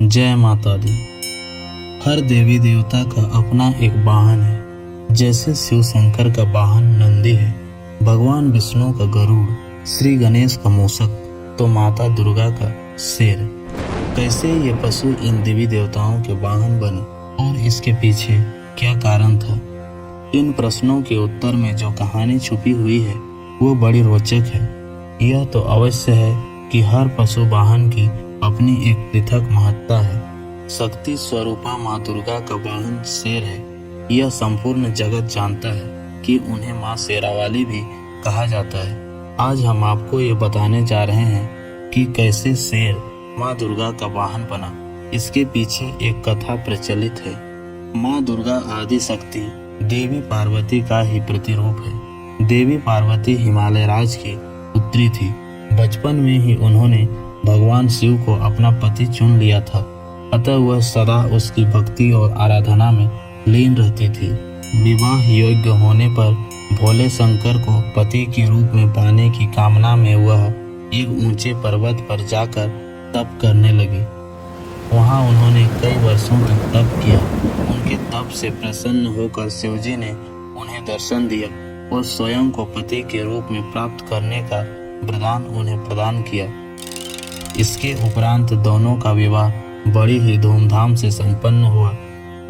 जय माता दी। हर देवी देवता का अपना एक वाहन है। जैसे शिव शंकर का वाहन नंदी है, भगवान विष्णु का गरुड़, श्री गणेश का मूषक, तो माता दुर्गा का शेर। कैसे ये पशु इन देवी देवताओं के वाहन बने और इसके पीछे क्या कारण था? इन प्रश्नों के उत्तर में जो कहानी छुपी हुई है वो बड़ी रोचक है। यह तो अवश्य है कि हर पशु वाहन की अपनी एक पृथक महत्ता है। शक्ति स्वरूपा माँ दुर्गा का वाहन शेर है। यह संपूर्ण जगत जानता है कि उन्हें माँ शेरावाली भी कहा जाता है। आज हम आपको ये बताने जा रहे हैं कि कैसे शेर माँ दुर्गा का वाहन बना। इसके पीछे एक कथा प्रचलित है। माँ दुर्गा आदि शक्ति देवी पार्वती का ही प्रतिरूप है। देवी पार्वती हिमालय राज की पुत्री थी। बचपन में ही उन्होंने भगवान शिव को अपना पति चुन लिया था, अतः वह सदा उसकी भक्ति और आराधना में लीन रहती थी। विवाह योग्य होने पर भोले शंकर को पति के रूप में पाने की कामना में वह एक ऊंचे पर्वत पर जाकर तप करने लगी। वहां उन्होंने कई वर्षों तक तप किया। उनके तप से प्रसन्न होकर शिवजी ने उन्हें दर्शन दिया और स्वयं को पति के रूप में प्राप्त करने का वरदान उन्हें प्रदान किया। इसके उपरांत दोनों का विवाह बड़ी ही धूमधाम से संपन्न हुआ,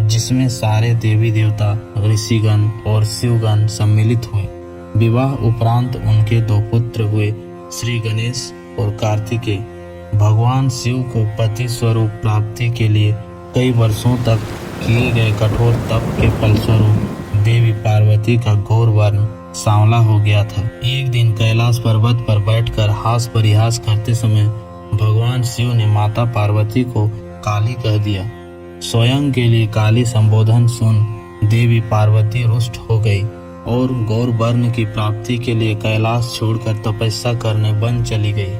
जिसमें सारे देवी देवता, ऋषिगण और शिवगण सम्मिलित हुए। विवाह उपरांत उनके दो पुत्र हुए, श्री गणेश और कार्तिकेय। भगवान शिव को पति स्वरूप प्राप्ति के लिए कई वर्षों तक किए गए कठोर तप के फलस्वरूप देवी पार्वती का गौर वर्ण सांवला हो गया था। एक दिन कैलाश पर्वत पर बैठकर हास परिहास करते समय भगवान शिव ने माता पार्वती को काली कह दिया। स्वयं के लिए काली संबोधन सुन देवी पार्वती रुष्ट हो गई और गौर वर्ण की प्राप्ति के लिए कैलाश छोड़कर तपस्या करने वन चली गई।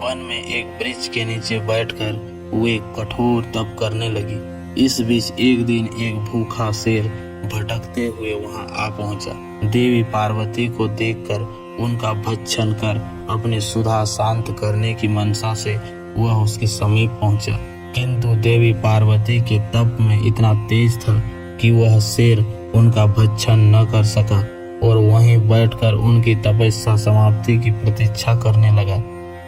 वन में एक वृक्ष के नीचे बैठकर वे कठोर तप करने लगी। इस बीच एक दिन एक भूखा शेर भटकते हुए वहां आ पहुंचा। देवी पार्वती को देखकर उनका भक्षण कर अपनी सुधा शांत करने की मनसा से वह उसके समीप पहुंचा, किंतु देवी पार्वती के तप में इतना तेज था कि वह शेर उनका भक्षण न कर सका और वहीं बैठकर उनकी तपस्या समाप्ति की प्रतीक्षा करने लगा।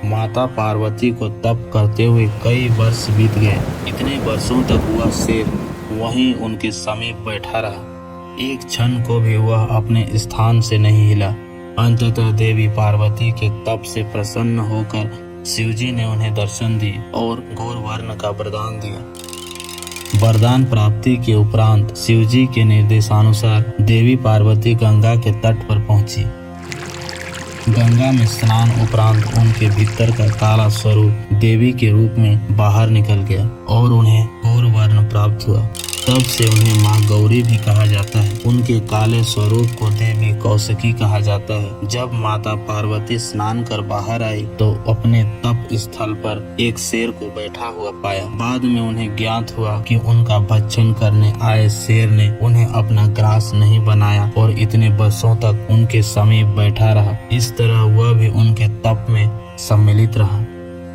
माता पार्वती को तप करते हुए कई वर्ष बीत गए। इतने वर्षों तक वह शेर वहीं उनके समीप बैठा रहा। एक क्षण को भी वह अपने स्थान से नहीं हिला। अंततः देवी पार्वती के तप से प्रसन्न होकर शिवजी ने उन्हें दर्शन दिए और गौर वर्ण का वरदान दिया। वरदान प्राप्ति के उपरांत शिवजी के निर्देशानुसार देवी पार्वती गंगा के तट पर पहुंची। गंगा में स्नान उपरांत उनके भीतर का काला स्वरूप देवी के रूप में बाहर निकल गया और उन्हें गौर वर्ण प्राप्त हुआ। तब से उन्हें माँ गौरी भी कहा जाता है। उनके काले स्वरूप को देवी कौशिकी कहा जाता है। जब माता पार्वती स्नान कर बाहर आई तो अपने तप स्थल पर एक शेर को बैठा हुआ पाया। बाद में उन्हें ज्ञात हुआ कि उनका भक्षण करने आए शेर ने उन्हें अपना ग्रास नहीं बनाया और इतने वर्षों तक उनके समीप बैठा रहा। इस तरह वह भी उनके तप में सम्मिलित रहा।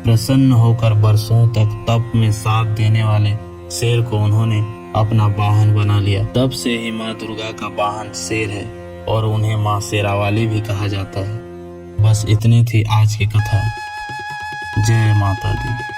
प्रसन्न होकर वर्षों तक तप में साथ देने वाले शेर को उन्होंने अपना वाहन बना लिया। तब से ही माँ दुर्गा का वाहन शेर है और उन्हें माँ शेरावाली भी कहा जाता है। बस इतनी थी आज की कथा। जय माता दी।